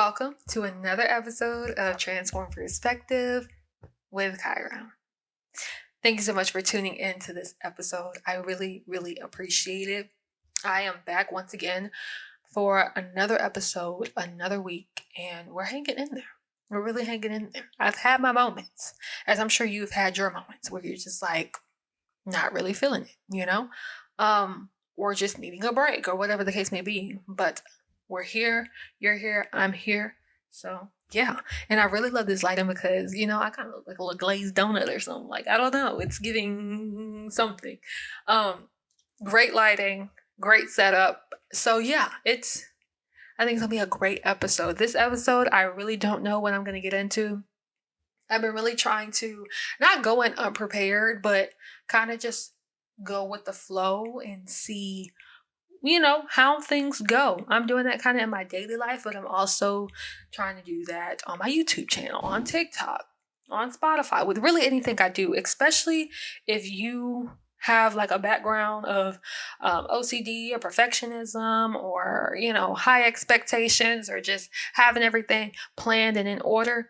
welcome to another episode of Transform Perspective with Kyra. Thank you so much for tuning in to this episode. I really, really appreciate it. I am back once again for another episode, another week, and we're hanging in there. We're really hanging in there. I've had my moments, as I'm sure you've had your moments, where you're just like not really feeling it, or just needing a break or whatever the case may be. But we're here, you're here, I'm here. So yeah. And I really love this lighting because, I kind of look like a little glazed donut or something. Like, I don't know. It's giving something. Great lighting, great setup. So yeah, I think it's gonna be a great episode. This episode, I really don't know what I'm gonna get into. I've been really trying to not go in unprepared, but kind of just go with the flow and see how things go. I'm doing that kind of in my daily life, but I'm also trying to do that on my YouTube channel, on TikTok, on Spotify, with really anything I do, especially if you have like a background of OCD or perfectionism or, high expectations or just having everything planned and in order.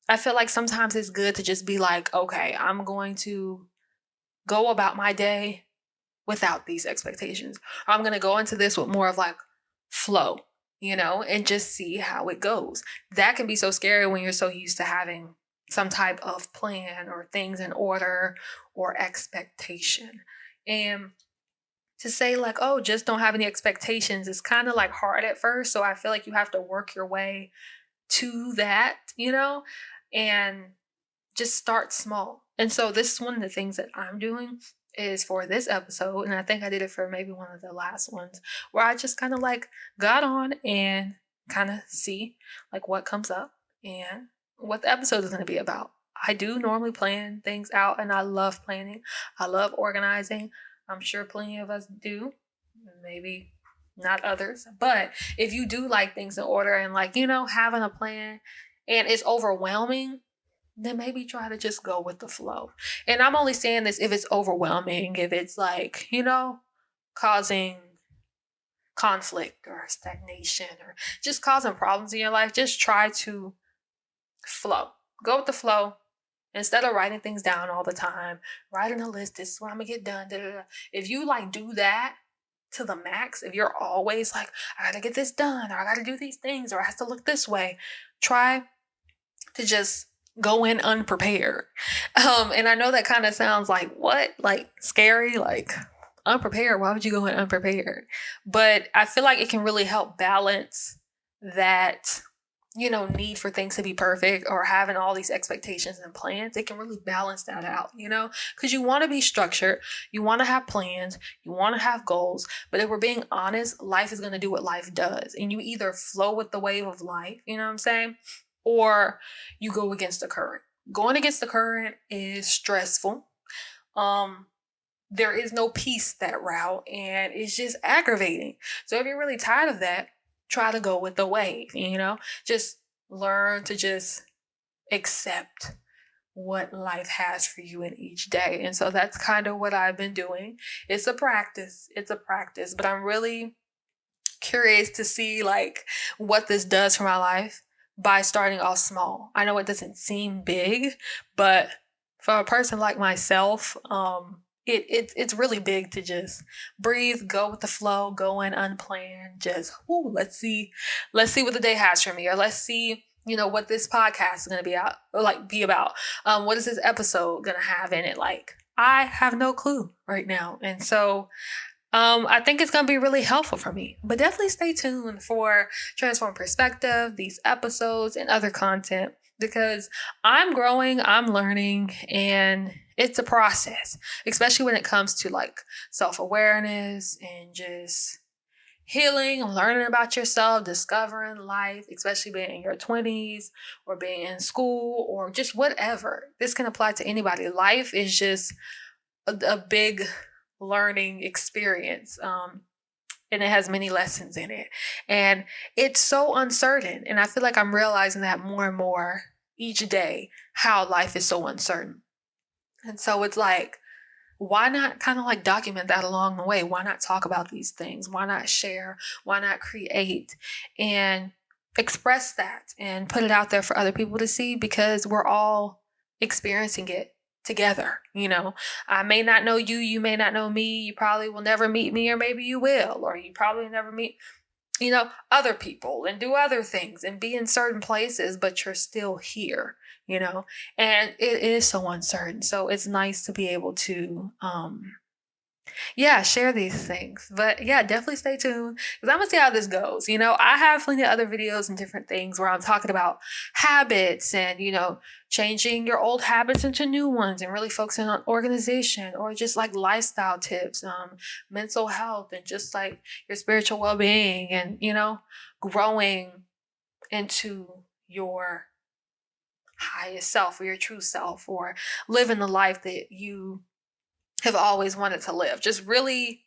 I feel like sometimes it's good to just be like, okay, I'm going to go about my day without these expectations. I'm going to go into this with more of like flow, and just see how it goes. That can be so scary when you're so used to having some type of plan or things in order or expectation. And to say like, oh, just don't have any expectations is kind of like hard at first. So I feel like you have to work your way to that, and just start small. And so this is one of the things that I'm doing is for this episode, and I think I did it for maybe one of the last ones, where I just kind of like got on and kind of see like what comes up and what the episode is going to be about. I do normally plan things out, and I love planning. I love organizing. I'm sure plenty of us do, maybe not others, but if you do like things in order and like, having a plan and it's overwhelming, then maybe try to just go with the flow. And I'm only saying this if it's overwhelming, if it's like, causing conflict or stagnation or just causing problems in your life. Just try to flow. Go with the flow. Instead of writing things down all the time, writing a list, this is what I'm gonna get done. If you like do that to the max, if you're always like, I gotta get this done, or I gotta do these things, or it has to look this way, try to just go in unprepared. And I know that kind of sounds like what? Like scary, like unprepared. Why would you go in unprepared? But I feel like it can really help balance that, need for things to be perfect or having all these expectations and plans. It can really balance that out, because you want to be structured, you want to have plans, you want to have goals. But if we're being honest, life is going to do what life does. And you either flow with the wave of life, you know what I'm saying? Or you go against the current. Going against the current is stressful. There is no peace that route, and it's just aggravating. So if you're really tired of that, try to go with the wave, just learn to just accept what life has for you in each day. And so that's kind of what I've been doing. It's a practice, but I'm really curious to see like what this does for my life by starting off small. I know it doesn't seem big, but for a person like myself, it's really big to just breathe, go with the flow, go in unplanned, just let's see what the day has for me, or let's see what this podcast is going to be about. What is this episode going to have in it? Like, I have no clue right now. And so I think it's going to be really helpful for me. But definitely stay tuned for Transform Perspective, these episodes, and other content, because I'm growing, I'm learning, and it's a process, especially when it comes to like self-awareness and just healing, learning about yourself, discovering life, especially being in your 20s or being in school or just whatever. This can apply to anybody. Life is just a big learning experience. And it has many lessons in it. And it's so uncertain. And I feel like I'm realizing that more and more each day, how life is so uncertain. And so it's like, why not kind of like document that along the way? Why not talk about these things? Why not share? Why not create? And express that and put it out there for other people to see, because we're all experiencing it together. I may not know you, you may not know me, you probably will never meet me, or maybe you will, or you probably never meet other people and do other things and be in certain places, but you're still here, and it is so uncertain. So it's nice to be able to yeah, share these things. But yeah, definitely stay tuned, because I'm gonna see how this goes. I have plenty of other videos and different things where I'm talking about habits and, changing your old habits into new ones, and really focusing on organization, or just like lifestyle tips, mental health, and just like your spiritual well-being, and, growing into your highest self, or your true self, or living the life that you have always wanted to live. Just really,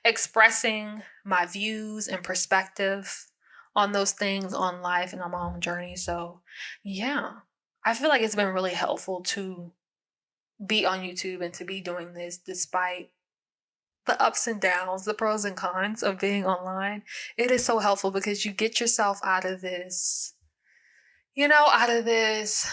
expressing my views and perspective on those things, on life, and on my own journey. So, yeah, I feel like it's been really helpful to be on YouTube and to be doing this despite the ups and downs, the pros and cons of being online. It is so helpful because you get yourself out of this, out of this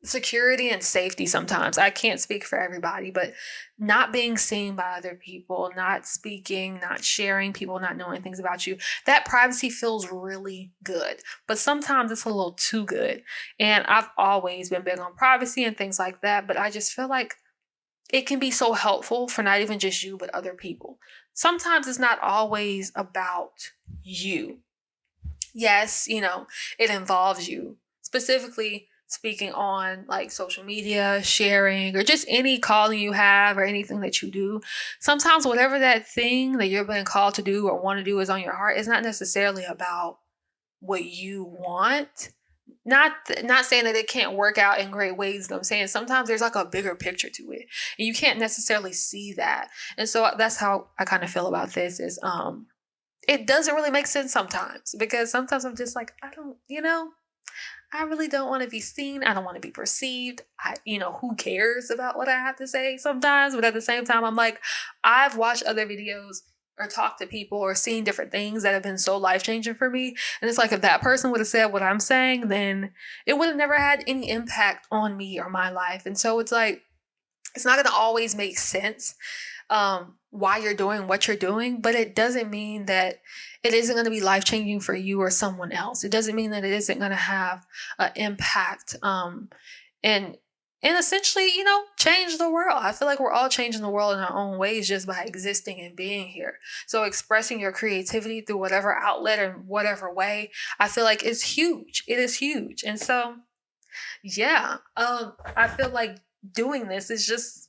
security and safety sometimes. I can't speak for everybody, but not being seen by other people, not speaking, not sharing, people not knowing things about you, that privacy feels really good. But sometimes it's a little too good. And I've always been big on privacy and things like that, but I just feel like it can be so helpful for not even just you, but other people. Sometimes it's not always about you. Yes, it involves you. Specifically, speaking on like social media, sharing, or just any calling you have, or anything that you do. Sometimes whatever that thing that you're being called to do or want to do is on your heart, is not necessarily about what you want. Not saying that it can't work out in great ways. I'm saying sometimes there's like a bigger picture to it, and you can't necessarily see that. And so that's how I kind of feel about this. Is it doesn't really make sense sometimes, because sometimes I'm just like, I really don't want to be seen. I don't want to be perceived. Who cares about what I have to say sometimes? But at the same time, I'm like, I've watched other videos or talked to people or seen different things that have been so life-changing for me. And it's like, if that person would have said what I'm saying, then it would have never had any impact on me or my life. And so it's like, it's not going to always make sense why you're doing what you're doing, but it doesn't mean that it isn't going to be life-changing for you or someone else. It doesn't mean that it isn't going to have an impact and essentially, change the world. I feel like we're all changing the world in our own ways just by existing and being here. So expressing your creativity through whatever outlet or whatever way, I feel like is huge. It is huge. And so, yeah, I feel like doing this is just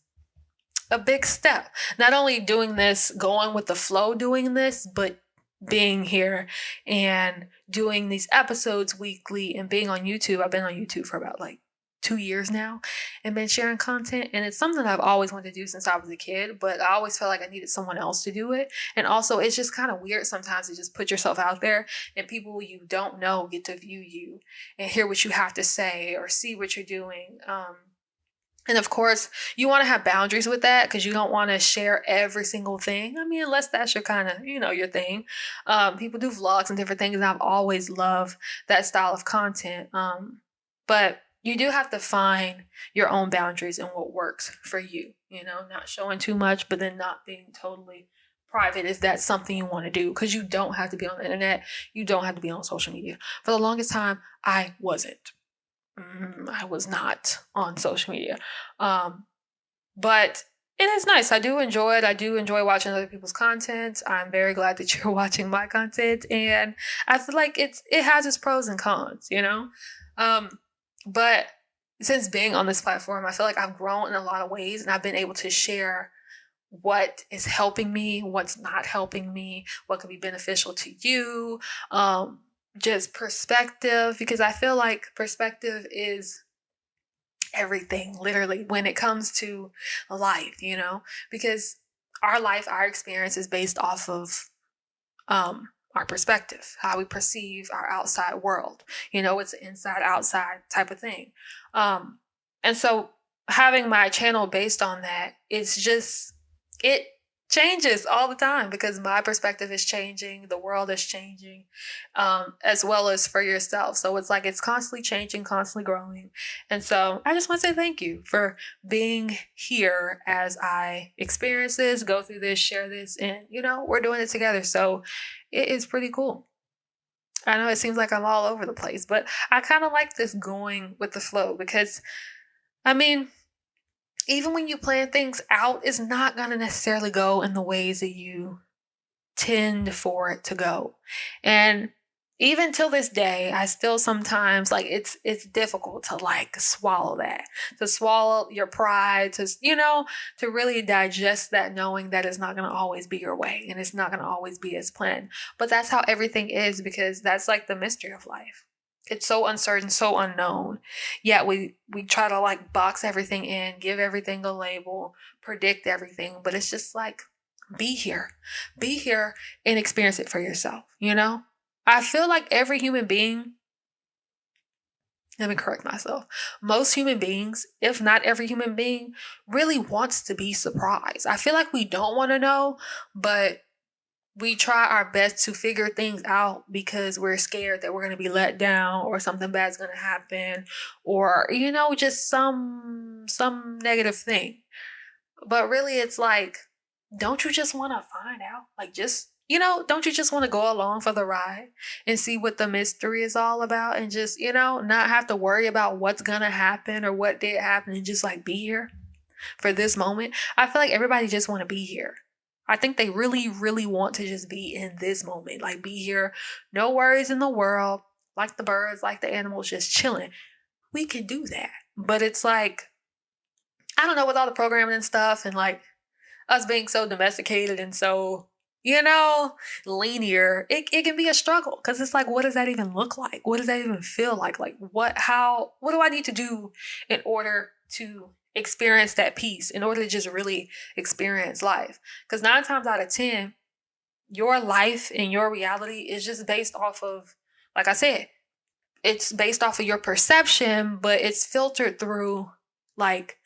a big step. Not only doing this, going with the flow, doing this, but being here and doing these episodes weekly and being on YouTube. I've been on YouTube for about like 2 years now and been sharing content. And it's something I've always wanted to do since I was a kid, but I always felt like I needed someone else to do it. And also, it's just kind of weird sometimes to just put yourself out there and people you don't know get to view you and hear what you have to say or see what you're doing. And of course, you want to have boundaries with that, because you don't want to share every single thing. I mean, unless that's your kind of, your thing. People do vlogs and different things, and I've always loved that style of content. But you do have to find your own boundaries and what works for you, not showing too much, but then not being totally private. Is that something you want to do? Because you don't have to be on the internet. You don't have to be on social media. For the longest time, I wasn't. I was not on social media. But it is nice. I do enjoy it. I do enjoy watching other people's content. I'm very glad that you're watching my content. And I feel like it has its pros and cons, But since being on this platform, I feel like I've grown in a lot of ways, and I've been able to share what is helping me, what's not helping me, what could be beneficial to you. Just perspective, because I feel like perspective is everything, literally, when it comes to life, because our life, our experience is based off of our perspective, how we perceive our outside world. It's an inside outside type of thing. And so having my channel based on that, it changes all the time because my perspective is changing, the world is changing, as well as for yourself. So it's like it's constantly changing, constantly growing. And so I just want to say thank you for being here as I experience this, go through this, share this, and we're doing it together. So it is pretty cool. I know it seems like I'm all over the place, but I kind of like this going with the flow because, I mean, even when you plan things out, it's not going to necessarily go in the ways that you tend for it to go. And even till this day, I still sometimes like it's difficult to like swallow that, to swallow your pride, to really digest that knowing that it's not going to always be your way and it's not going to always be as planned. But that's how everything is because that's like the mystery of life. It's so uncertain, so unknown. Yet we try to like box everything in, give everything a label, predict everything, but it's just like be here. Be here and experience it for yourself, I feel like every human being, let me correct myself. Most human beings, if not every human being, really wants to be surprised. I feel like we don't want to know, but we try our best to figure things out because we're scared that we're going to be let down or something bad's going to happen or just some negative thing. But really it's like, don't you just want to find out? Like just don't you just want to go along for the ride and see what the mystery is all about and just not have to worry about what's going to happen or what did happen and just like be here for this moment? I feel like everybody just want to be here. I think they really, really want to just be in this moment, like be here, no worries in the world, like the birds, like the animals, just chilling. We can do that. But it's like, I don't know, with all the programming and stuff and like us being so domesticated and so, linear, it can be a struggle because it's like, what does that even look like? What does that even feel like? Like what do I need to do in order to experience that peace, in order to just really experience life? Because 9 times out of 10, your life and your reality is just based off of, like I said, it's based off of your perception, but it's filtered through like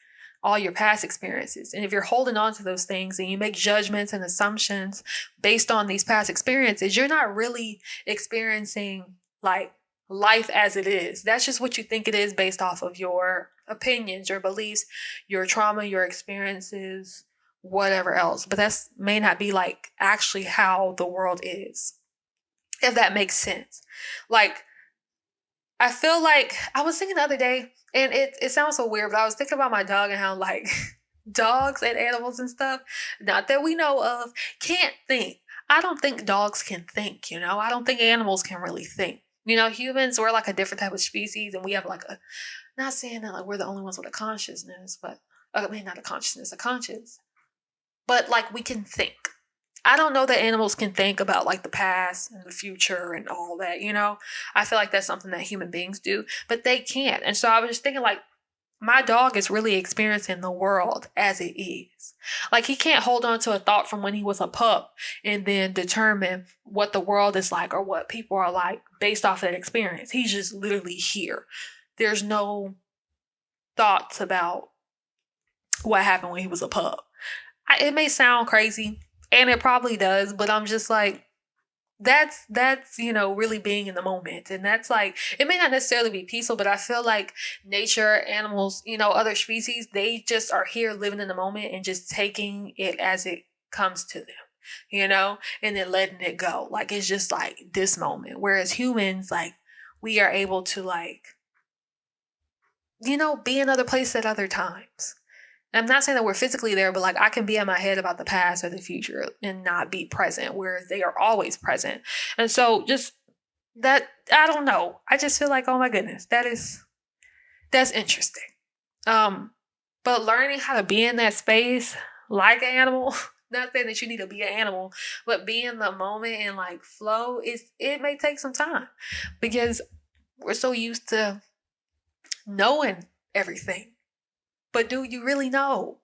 all your past experiences. And if you're holding on to those things and you make judgments and assumptions based on these past experiences, you're not really experiencing like life as it is. That's just what you think it is based off of your opinions, your beliefs, your trauma, your experiences, whatever else. But that's may not be like actually how the world is, if that makes sense. Like, I feel like I was thinking the other day, and it sounds so weird, but I was thinking about my dog and how like dogs and animals and stuff, not that we know of, can't think. I don't think dogs can think, I don't think animals can really think. Humans, we're like a different type of species and we have like not saying that like we're the only ones with a consciousness, but I mean not a consciousness, a conscience. But like we can think. I don't know that animals can think about like the past and the future and all that, I feel like that's something that human beings do, but they can't. And so I was just thinking like my dog is really experiencing the world as it is. Like he can't hold on to a thought from when he was a pup and then determine what the world is like or what people are like based off that experience. He's just literally here. There's no thoughts about what happened when he was a pup. It may sound crazy, and it probably does, but I'm just like, that's really being in the moment. And that's like, it may not necessarily be peaceful, but I feel like nature, animals, other species, they just are here living in the moment and just taking it as it comes to them, and then letting it go. Like, it's just like this moment. Whereas humans, like, we are able to like, be in other places at other times. I'm not saying that we're physically there, but like I can be in my head about the past or the future and not be present, whereas they are always present. And so just that, I don't know. I just feel like, oh my goodness, that's interesting. But learning how to be in that space like an animal, not saying that you need to be an animal, but be in the moment and like flow it may take some time because we're so used to knowing everything. But do you really know?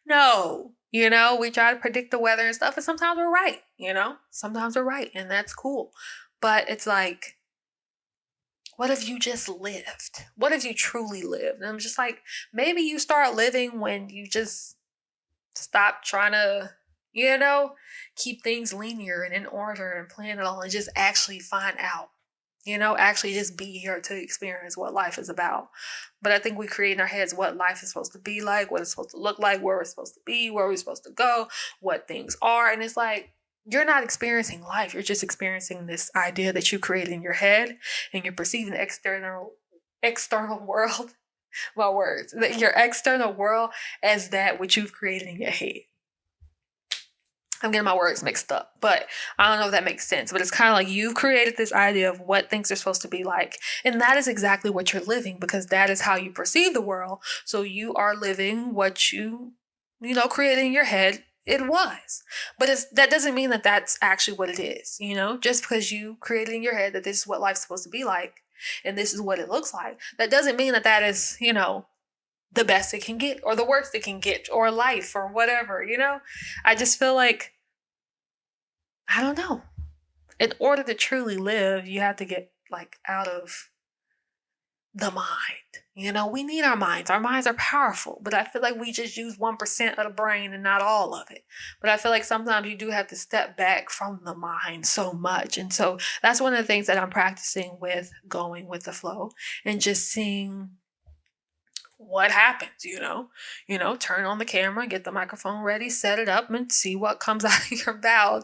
No. We try to predict the weather and stuff, and sometimes we're right, Sometimes we're right, and that's cool. But it's like, what if you just lived? What if you truly lived? And I'm just like, maybe you start living when you just stop trying to You know, keep things linear and in order and plan it all and just actually find out. Actually just be here to experience what life is about. But I think we create in our heads what life is supposed to be like, what it's supposed to look like, where we're supposed to be, where we're supposed to go, what things are. And it's like, you're not experiencing life. You're just experiencing this idea that you created in your head, and you're perceiving the external world, my words, your external world as that which you've created in your head. I'm getting my words mixed up, but I don't know if that makes sense. But it's kind of like you've created this idea of what things are supposed to be like. And that is exactly what you're living, because that is how you perceive the world. So you are living what created in your head it was. But that doesn't mean that that's actually what it is. Just because you created in your head that this is what life's supposed to be like and this is what it looks like, that doesn't mean that that is, the best it can get or the worst it can get or life or whatever. I just feel like, I don't know. In order to truly live, you have to get like out of the mind. We need our minds. Our minds are powerful, but I feel like we just use 1% of the brain and not all of it. But I feel like sometimes you do have to step back from the mind so much. And so that's one of the things that I'm practicing with going with the flow and just seeing what happens, turn on the camera, get the microphone ready, set it up and see what comes out of your mouth,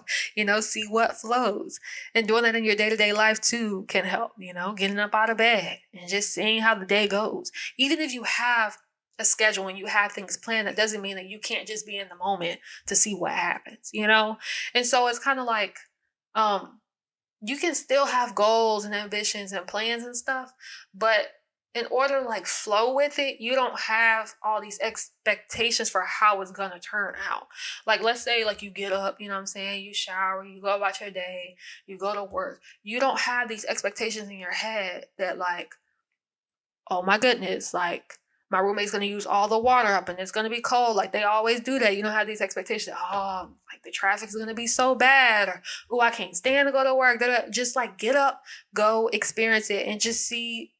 see what flows. And doing that in your day-to-day life too can help, getting up out of bed and just seeing how the day goes. Even if you have a schedule and you have things planned, that doesn't mean that you can't just be in the moment to see what happens, And so it's kind of like, you can still have goals and ambitions and plans and stuff, but in order to like flow with it, you don't have all these expectations for how it's gonna turn out. Like, let's say like you get up, you know what I'm saying, you shower, you go about your day, you go to work. You don't have these expectations in your head that like, oh my goodness, like my roommate's gonna use all the water up and it's gonna be cold. Like they always do that. You don't have these expectations. Oh, like the traffic's gonna be so bad, or oh, I can't stand to go to work. Just like get up, go experience it, and just see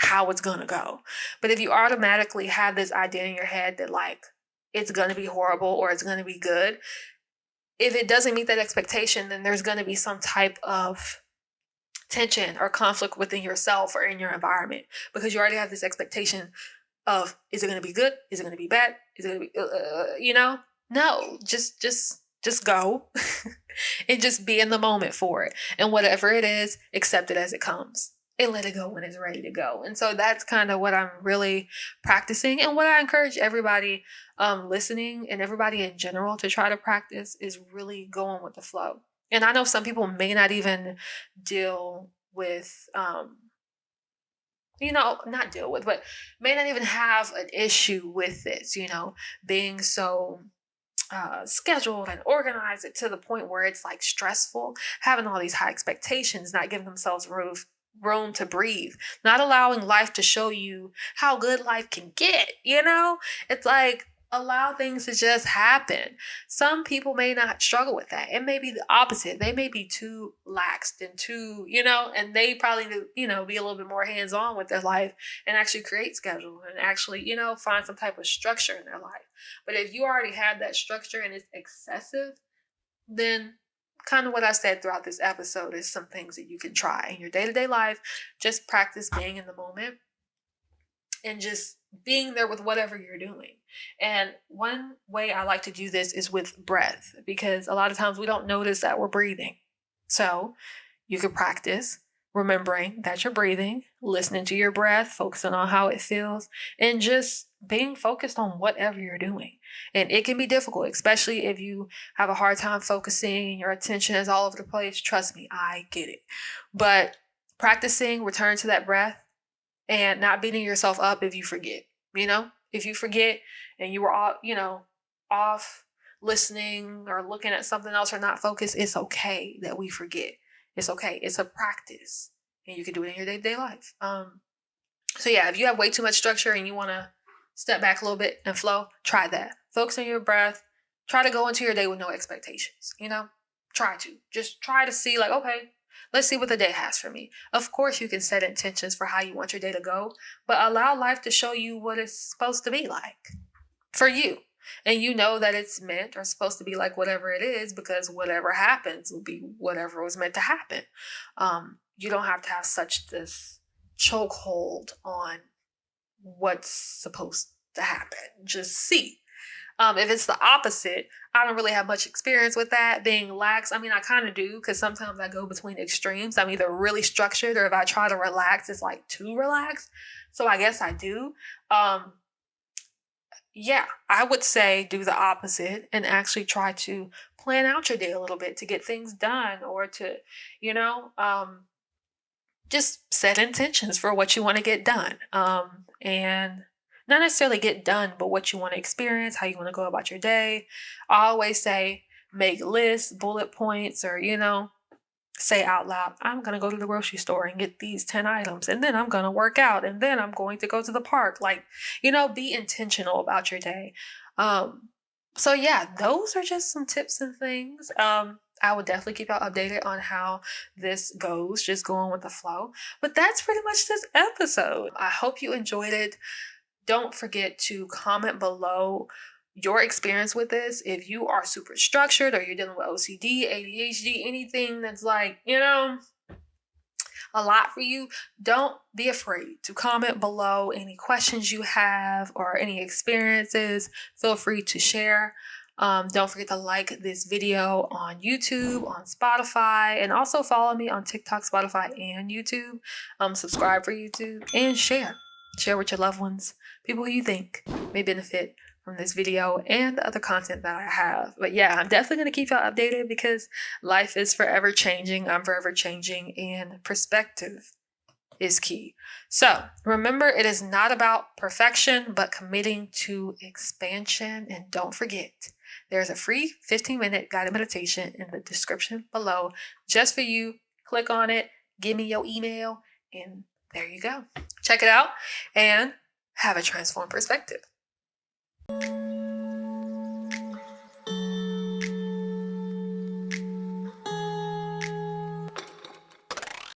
how it's gonna go. But if you automatically have this idea in your head that like it's gonna be horrible or it's gonna be good, if it doesn't meet that expectation, then there's gonna be some type of tension or conflict within yourself or in your environment, because you already have this expectation of, is it gonna be good? Is it gonna be bad? Is it gonna be No, just go and just be in the moment for it. And whatever it is, accept it as it comes and let it go when it's ready to go. And so that's kind of what I'm really practicing, and what I encourage everybody listening and everybody in general to try to practice is really going with the flow. And I know some people may not even deal with not deal with, but may not even have an issue with this, being so scheduled and organized it to the point where it's like stressful, having all these high expectations, not giving themselves room to breathe, not allowing life to show you how good life can get. It's like, allow things to just happen. Some people may not struggle with that. It may be the opposite. They may be too laxed and too, and they probably be a little bit more hands-on with their life and actually create schedule and actually, find some type of structure in their life. But if you already have that structure and it's excessive, then kind of what I said throughout this episode is some things that you can try in your day-to-day life. Just practice being in the moment and just being there with whatever you're doing. And one way I like to do this is with breath, because a lot of times we don't notice that we're breathing. So you could practice remembering that you're breathing, listening to your breath, focusing on how it feels, and just being focused on whatever you're doing. And it can be difficult, especially if you have a hard time focusing and your attention is all over the place. Trust me, I get it. But practicing return to that breath and not beating yourself up if you forget. If you forget and you were off listening or looking at something else or not focused, it's okay that we forget. It's okay. It's a practice, and you can do it in your day-to-day life. So yeah, if you have way too much structure and you want to step back a little bit and flow, try that. Focus on your breath. Try to go into your day with no expectations. Just try to see like, okay, let's see what the day has for me. Of course, you can set intentions for how you want your day to go, but allow life to show you what it's supposed to be like for you. And you know that it's meant or supposed to be like whatever it is, because whatever happens will be whatever was meant to happen. You don't have to have such this chokehold on what's supposed to happen. Just see. If it's the opposite, I don't really have much experience with that being lax. I mean, I kind of do, because sometimes I go between extremes. I'm either really structured, or if I try to relax, it's like too relaxed. So I guess I do. Yeah, I would say do the opposite and actually try to plan out your day a little bit to get things done, or to, you know, just set intentions for what you want to get done. And not necessarily get done, but what you want to experience, how you want to go about your day. I always say make lists, bullet points, or, say out loud, I'm going to go to the grocery store and get these 10 items, and then I'm going to work out, and then I'm going to go to the park. Like, be intentional about your day. So yeah, those are just some tips and things. I would definitely keep y'all updated on how this goes, just going with the flow. But that's pretty much this episode. I hope you enjoyed it. Don't forget to comment below your experience with this. If you are super structured, or you're dealing with OCD, ADHD, anything that's like, a lot for you, don't be afraid to comment below any questions you have or any experiences. Feel free to share. Don't forget to like this video on YouTube, on Spotify, and also follow me on TikTok, Spotify, and YouTube. Subscribe for YouTube, and share. Share with your loved ones, people who you think may benefit from this video and the other content that I have. But yeah, I'm definitely going to keep y'all updated, because life is forever changing. I'm forever changing, and perspective is key. So remember, it is not about perfection, but committing to expansion. And don't forget, there's a free 15-minute guided meditation in the description below just for you. Click on it, give me your email, and there you go. Check it out and have a transformed perspective.